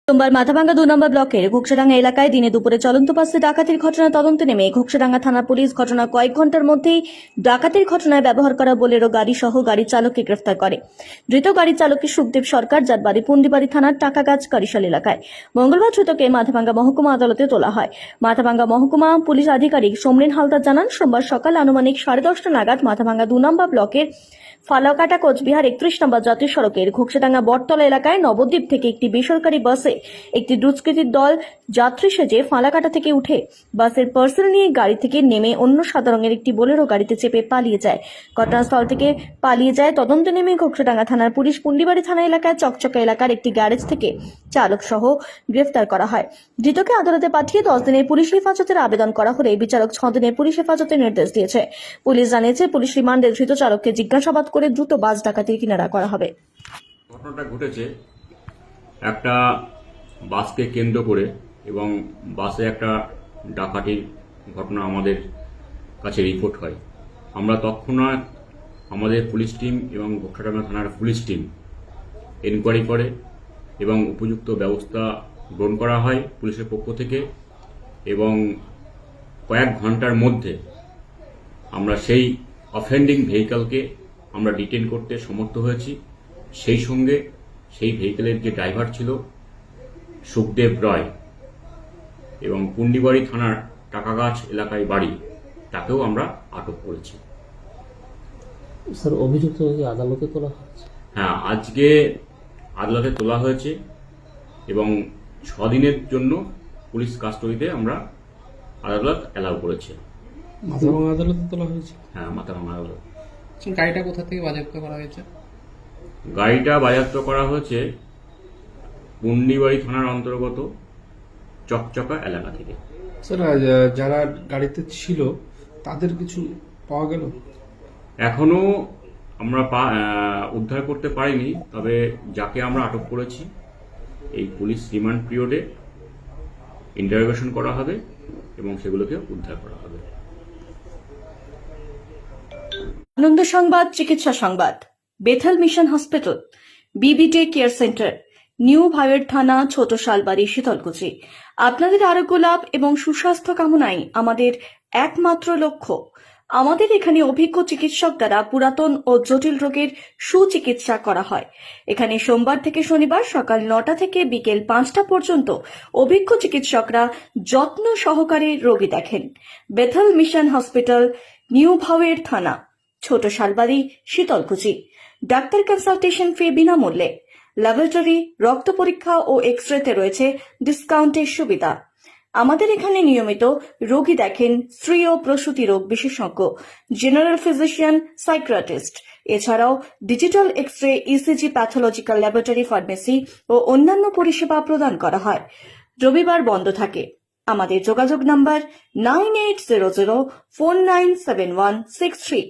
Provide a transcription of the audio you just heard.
সোমবার মাথাভাঙ্গা 2 নম্বর ব্লকের ঘোকসাডাঙ্গা এলাকায় দিনে দুপুরে চলন্ত বাসে ডাকাতির ঘটনা তদন্তে নেমে ঘোকসাডাঙ্গা থানা পুলিশ ঘটনা কয়েক ঘন্টার মধ্যেই ডাকাতির ঘটনায় ব্যবহার করা বোলেরো গাড়ি সহ গাড়ির চালককে গ্রেফতার করে। ধৃত গাড়ির চালক সুখদেব সরকার, যার বাড়ি পুন্ডিবাড়ি থানার টাকাগাছ কারিশাল এলাকায়। মঙ্গলবার ধৃতকে মাথাভাঙ্গা মহকুমা আদালতে তোলা হয়। মাথাভাঙ্গা মহকুমা পুলিশ আধিকারিক সমরেন হালদার জানান, সোমবার সকাল আনুমানিক 10:30 নাগাদ মাথাভাঙ্গা 2 নম্বর ব্লকের ফালাকাটা কোচবিহার 31 নম্বর জাতীয় সড়কের ঘোকসাডাঙ্গা বটতলা এলাকায় নবদ্বীপ থেকে একটি বেসরকারি বাসে একটি দুষ্কৃতীর দল যাত্রী সেজে ফালাকাটা থেকে উঠে বাসের পার্সেল নিয়ে গাড়ি থেকে নেমে অন্য সাদা রঙের একটি বোলেরো গাড়িতে চেপে পালিয়ে যায়। ঘটনাস্থল থেকে পালিয়ে যায় তদন্তে নেমে ঘোকসাডাঙ্গা থানার পুলিশ পুন্ডিবাড়ি থানা এলাকায় চকচকা এলাকার একটি গ্যারেজ থেকে চালক সহ গ্রেফতার করা হয়। ধৃতকে আদালতে পাঠিয়ে 10 দিনের পুলিশ হেফাজতের আবেদন করা হলে বিচারক 6 দিনের পুলিশ হেফাজতের নির্দেশ দিয়েছে। পুলিশ জানিয়েছে, পুলিশ রিমান্ডে ধৃত চালককে জিজ্ঞাসাবাদ করে দ্রুত বাস ডাকাতির কিনারা করা হবে। ঘটনাটা ঘটেছে একটা বাসকে কেন্দ্র করে এবং বাসে একটা ডাকাতির ঘটনা আমাদের কাছে রিপোর্ট হয়। আমরা তৎক্ষণাৎ আমাদের পুলিশ টিম এবং ঘোকসাডাঙ্গা থানার পুলিশ টিম এনকোয়ারি করে এবং উপযুক্ত ব্যবস্থা গ্রহণ করা হয় পুলিশের পক্ষ থেকে, এবং কয়েক ঘন্টার মধ্যে আমরা সেই অফেন্ডিং ভেহিকলকে আমরা ডিটেইন করতে সমর্থ হয়েছি। সেই সঙ্গে সেই ভেহিকলের যে ড্রাইভার ছিল সুখদেব রয় এবং পুন্ডিবাড়ি থানার টাকাগাছ এলাকায় বাড়ি, তাকেও আমরা আটক করেছি। স্যার, অভিযুক্ত আদালতে তোলা হয়েছে? হ্যাঁ, আজকে আদালতে তোলা হয়েছে এবং 6 দিনের জন্য পুলিশ কাস্টডিতে আমরা আদালত অ্যালাউ করেছে। মাথাভাঙ্গা আদালতে তোলা হয়েছে? হ্যাঁ, মাথাভাঙ্গা আদালত। গাড়িটা কোথা থেকে বাজেয়াপ্ত করা হয়েছে? গাড়িটা বাজেয়াপ্ত করা হয়েছে পুন্ডিবাড়ি থানার অন্তর্গত চকচকা এলাকা থেকে। স্যার, যারা গাড়িতে ছিল তাদের কিছু পাওয়া গেল? এখনো আমরা উদ্ধার করতে পারিনি, তবে যাকে আমরা আটক করেছি এই পুলিশ রিমান্ড পিরিয়ডে ইন্টারোগেশন করা হবে এবং সেগুলোকে উদ্ধার করা হবে। আনন্দ সংবাদ, চিকিৎসা সংবাদ। বেথেল মিশন হসপিটাল, বিবিটে কেয়ার সেন্টার, নিউ ভাইয়ের থানা, ছোট শালবাড়ি, শীতলকুচি। আপনাদের আরোগ্য লাভ এবং সুস্বাস্থ্য কামনাই আমাদের একমাত্র লক্ষ্য। আমাদের এখানে অভিজ্ঞ চিকিৎসক দ্বারা পুরাতন ও জটিল রোগের সুচিকিৎসা করা হয়। এখানে সোমবার থেকে শনিবার সকাল 9টা থেকে বিকেল 5টা পর্যন্ত অভিজ্ঞ চিকিৎসকরা যত্ন সহকারে রোগী দেখেন। বেথেল মিশন হসপিটাল, নিউ ভাইয়ের থানা, ছোট শালবাড়ি, শীতলকুচি। ডাক্তার কনসালটেশন ফি বিনামূল্যে। ল্যাবরেটরি, রক্ত পরীক্ষা ও এক্সরেতে রয়েছে ডিসকাউন্টের সুবিধা। আমাদের এখানে নিয়মিত রোগী দেখেন স্ত্রী ও প্রসূতি রোগ বিশেষজ্ঞ, জেনারেল ফিজিশিয়ান, সাইকিয়াট্রিস্ট। এছাড়াও digital x-ray, ECG, pathological laboratory, pharmacy ও অন্যান্য পরিষেবা প্রদান করা হয়। রবিবার বন্ধ থাকে। আমাদের যোগাযোগ নাম্বার 9800497163।